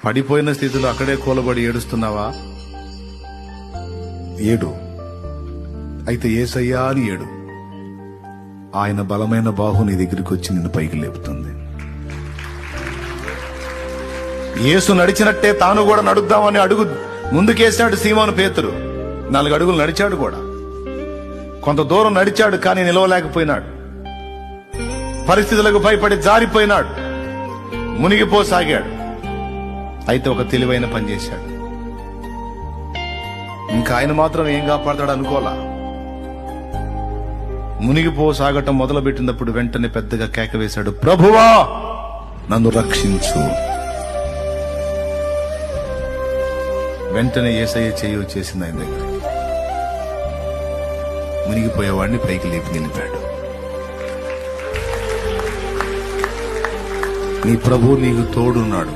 పడిపోయిన స్థితిలో అక్కడే కూలబడి ఏడుస్తున్నావా? ఏడు. అయితే యేసయ్యా అని ఏడు. ఆయన బలమైన బాహు నీ దగ్గరికి వచ్చి నిన్ను పైకి లేపుతుంది. యేసు నడిచినట్టే తాను కూడా నడుద్దామని అడుగు ముందుకేసాడు సీమోను పేతురు. 4 అడుగులు నడిచాడు కూడా. కొంత దూరం నడిచాడు, కానీ నిలవలేకపోయినాడు. పరిస్థితులకు భయపడి జారిపోయినాడు, మునిగిపోసాగాడు. అయితే ఒక తెలివైన పని చేశాడు. ఇంకా ఆయన మాత్రం ఏం కాపాడతాడు అనుకోలా. మునిగిపోసాగటం మొదలుపెట్టినప్పుడు వెంటనే పెద్దగా కేక వేశాడు, ప్రభువా నన్ను రక్షించు. వెంటనే యేసయ్య చేయి వచ్చేసింది ఆయన దగ్గర. మునిగిపోయేవాడిని పైకి లేపి నిలిపాడు. నీ ప్రభువు నీకు తోడున్నాడు.